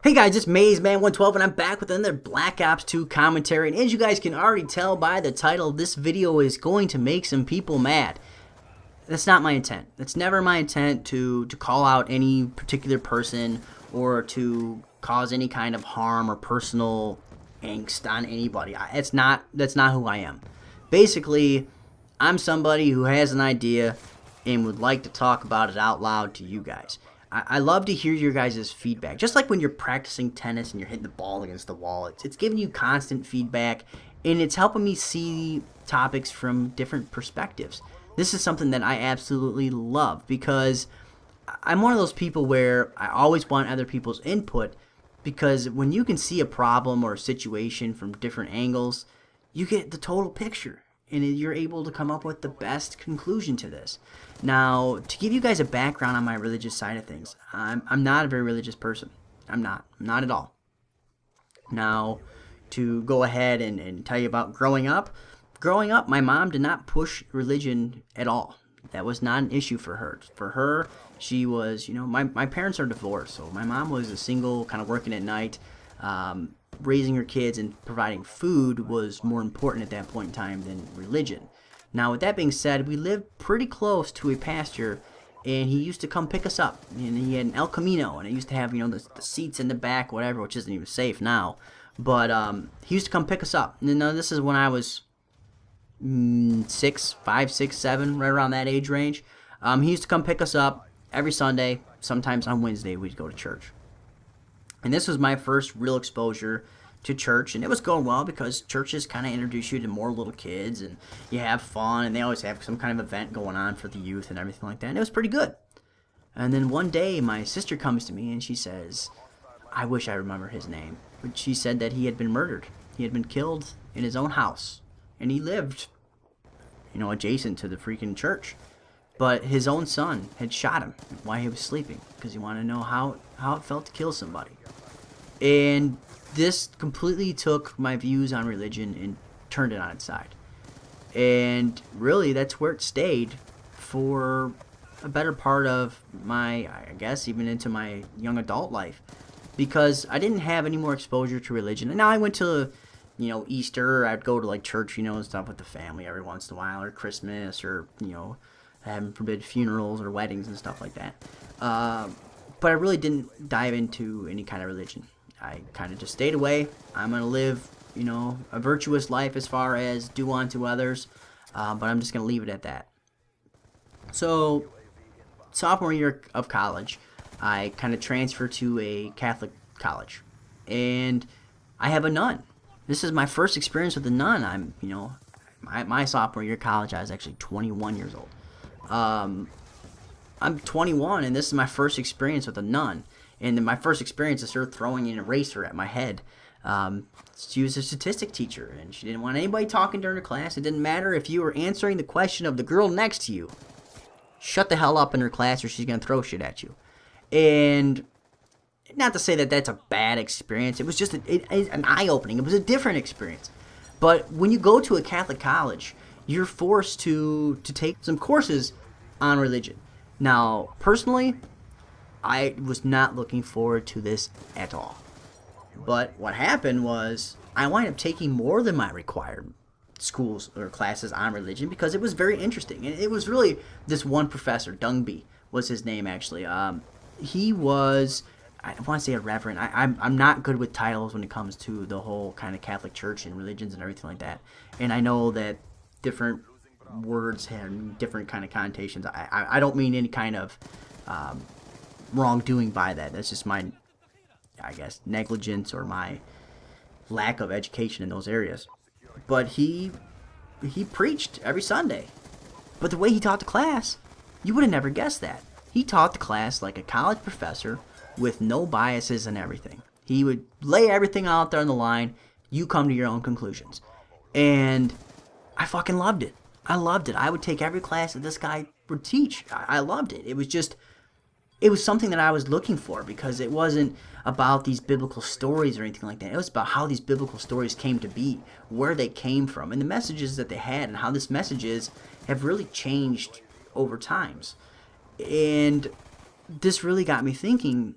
Hey guys, it's MazeMan112 and I'm back with another Black Ops 2 commentary, and as you guys can already tell by the title, this video is going to make some people mad. That's not my intent. That's never my intent to call out any particular person or to cause any kind of harm or personal angst on anybody. That's not who I am. Basically, I'm somebody who has an idea and would like to talk about it out loud to you guys. I love to hear your guys' feedback. Just like when you're practicing tennis and you're hitting the ball against the wall, it's giving you constant feedback and it's helping me see topics from different perspectives. This is something that I absolutely love because I'm one of those people where I always want other people's input, because when you can see a problem or a situation from different angles, you get the total picture and you're able to come up with the best conclusion to this. Now, to give you guys a background on my religious side of things, I'm not a very religious person. I'm not at all. Now, to go ahead and tell you about growing up, my mom did not push religion at all. That was not an issue for her. For her, she was, my parents are divorced, so my mom was a single, kind of working at night. Raising her kids and providing food was more important at that point in time than religion. Now, with that being said, we lived pretty close to a pastor, and he used to come pick us up. And he had an El Camino, and it used to have, the seats in the back, whatever, which isn't even safe now. But he used to come pick us up. And this is when I was 5, 6, 7, right around that age range. He used to come pick us up every Sunday. Sometimes on Wednesday, we'd go to church. And this was my first real exposure to church, and it was going well because churches kind of introduce you to more little kids, and you have fun, and they always have some kind of event going on for the youth and everything like that, and it was pretty good. And then one day, my sister comes to me, and she says, I wish I remember his name, but she said that he had been murdered. He had been killed in his own house, and he lived, adjacent to the freaking church. But his own son had shot him while he was sleeping because he wanted to know how it felt to kill somebody. And this completely took my views on religion and turned it on its side. And really, that's where it stayed for a better part of my, I guess, even into my young adult life. Because I didn't have any more exposure to religion. And now I went to, Easter. I'd go to, church, and stuff with the family every once in a while. Or Christmas, or, heaven forbid, funerals or weddings and stuff like that. But I really didn't dive into any kind of religion. I kind of just stayed away. I'm going to live, a virtuous life as far as do unto others, but I'm just going to leave it at that. So, sophomore year of college, I kind of transferred to a Catholic college, and I have a nun. This is my first experience with a nun. I'm, my sophomore year of college, I was actually 21 years old. I'm 21, and this is my first experience with a nun. And then my first experience is her throwing an eraser at my head. She was a statistic teacher, and she didn't want anybody talking during her class. It didn't matter if you were answering the question of the girl next to you. Shut the hell up in her class, or she's going to throw shit at you. And not to say that that's a bad experience. It was just an eye-opening. It was a different experience. But when you go to a Catholic college, you're forced to take some courses on religion. Now, personally, I was not looking forward to this at all. But what happened was I wound up taking more than my required schools or classes on religion because it was very interesting. And it was really this one professor, Dungby was his name actually. He was, I want to say a reverend. I'm not good with titles when it comes to the whole kind of Catholic Church and religions and everything like that. And I know that different words have different kind of connotations. I don't mean any kind of wrongdoing by that. That's just my, I guess, negligence or my lack of education in those areas. But he preached every Sunday. But the way he taught the class, you would have never guessed that. He taught the class like a college professor with no biases and everything. He would lay everything out there on the line. You come to your own conclusions. And I fucking loved it. I loved it. I would take every class that this guy would teach. I loved it. It was something that I was looking for because it wasn't about these biblical stories or anything like that. It was about how these biblical stories came to be, where they came from, and the messages that they had, and how these messages have really changed over times. And this really got me thinking,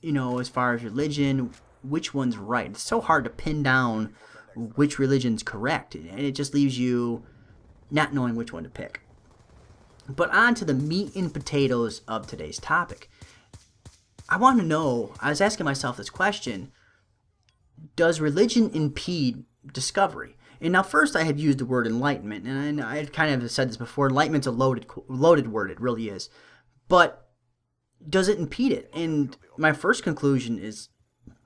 as far as religion, which one's right. It's so hard to pin down which religion's correct, and it just leaves you not knowing which one to pick. But on to the meat and potatoes of today's topic. I want to know, I was asking myself this question, does religion impede discovery? And now first I had used the word enlightenment, and I had kind of said this before, enlightenment's a loaded word, it really is. But does it impede it? And my first conclusion is,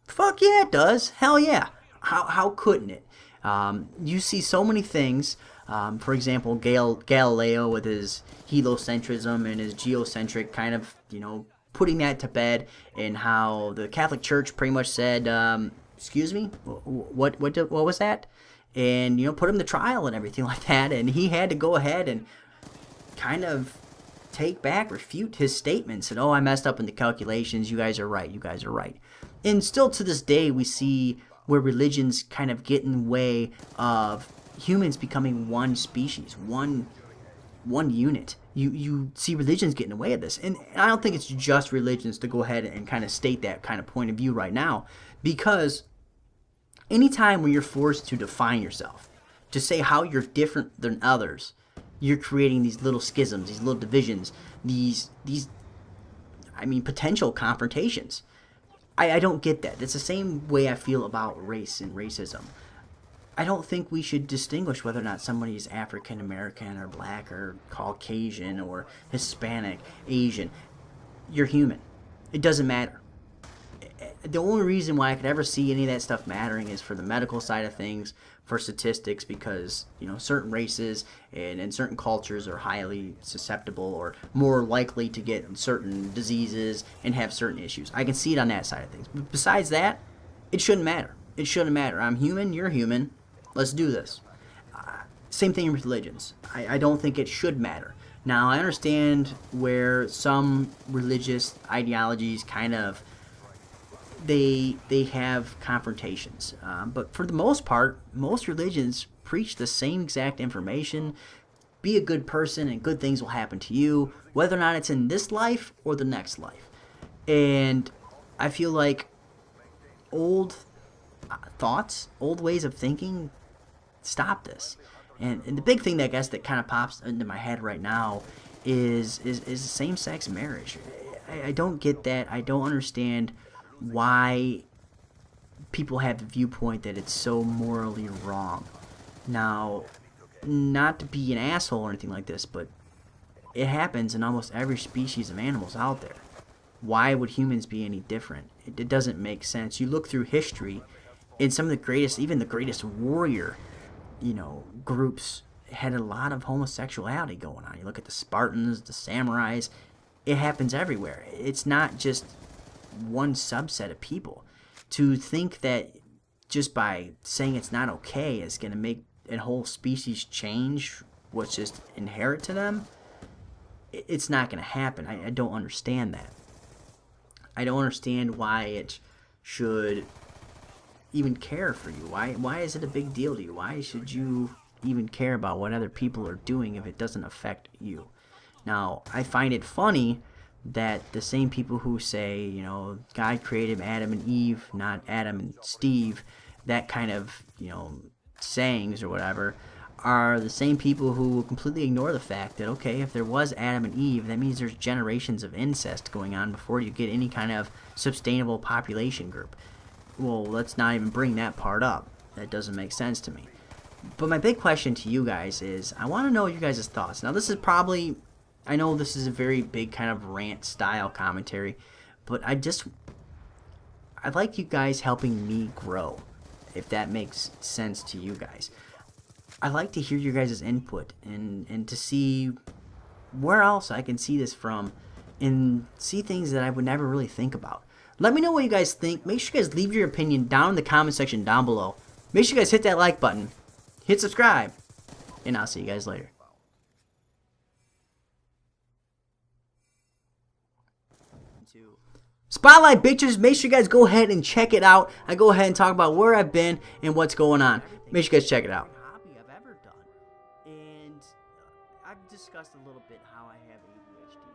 fuck yeah, it does. Hell yeah. How couldn't it? You see so many things. For example, Galileo with his heliocentrism and his geocentric kind of, putting that to bed, and how the Catholic Church pretty much said, excuse me, what was that? And, put him to trial and everything like that. And he had to go ahead and kind of refute his statements, and, oh, I messed up in the calculations, you guys are right. And still to this day, we see where religions kind of get in the way of humans becoming one species, one unit. You see religions get in the way of this. And I don't think it's just religions to go ahead and kind of state that kind of point of view right now, because anytime when you're forced to define yourself, to say how you're different than others, you're creating these little schisms, these little divisions, these potential confrontations. I don't get that. It's the same way I feel about race and racism. I don't think we should distinguish whether or not somebody is African American or black or Caucasian or Hispanic, Asian. You're human. It doesn't matter. The only reason why I could ever see any of that stuff mattering is for the medical side of things, for statistics, because certain races and certain cultures are highly susceptible or more likely to get certain diseases and have certain issues. I can see it on that side of things. But besides that, it shouldn't matter. It shouldn't matter. I'm human, you're human. Let's do this. Same thing with religions. I don't think it should matter. Now, I understand where some religious ideologies kind of they have confrontations, but for the most part, most religions preach the same exact information. Be a good person and good things will happen to you, whether or not it's in this life or the next life. And I feel like old thoughts, old ways of thinking, stop this. And the big thing that I guess that kind of pops into my head right now is same-sex marriage. I don't get that. I don't understand why people have the viewpoint that it's so morally wrong. Now, not to be an asshole or anything like this, but it happens in almost every species of animals out there. Why would humans be any different? It doesn't make sense. You look through history, and some of the greatest, even the greatest warrior, groups had a lot of homosexuality going on. You look at the Spartans, the samurais. It happens everywhere. It's not just one subset of people. To think that just by saying it's not okay is going to make a whole species change what's just inherent to them, it's not going to happen. I don't understand that. I don't understand why it should even care for you. Why is it a big deal to you? Why should you even care about what other people are doing if it doesn't affect you? Now, I find it funny that the same people who say, God created Adam and Eve, not Adam and Steve, that kind of, sayings or whatever, are the same people who will completely ignore the fact that, okay, if there was Adam and Eve, that means there's generations of incest going on before you get any kind of sustainable population group. Well, let's not even bring that part up. That doesn't make sense to me. But my big question to you guys is, I want to know your guys' thoughts. Now, this is probably, I know this is a very big kind of rant style commentary, but I'd like you guys helping me grow, if that makes sense to you guys. I'd like to hear your guys' input and to see where else I can see this from and see things that I would never really think about. Let me know what you guys think. Make sure you guys leave your opinion down in the comment section down below. Make sure you guys hit that like button, hit subscribe, and I'll see you guys later. Spotlight bitches, make sure you guys go ahead and check it out. I go ahead and talk about where I've been and what's going on. Make sure you guys check it out. Hobby I've ever done, and I've discussed a little bit how I have ADHD.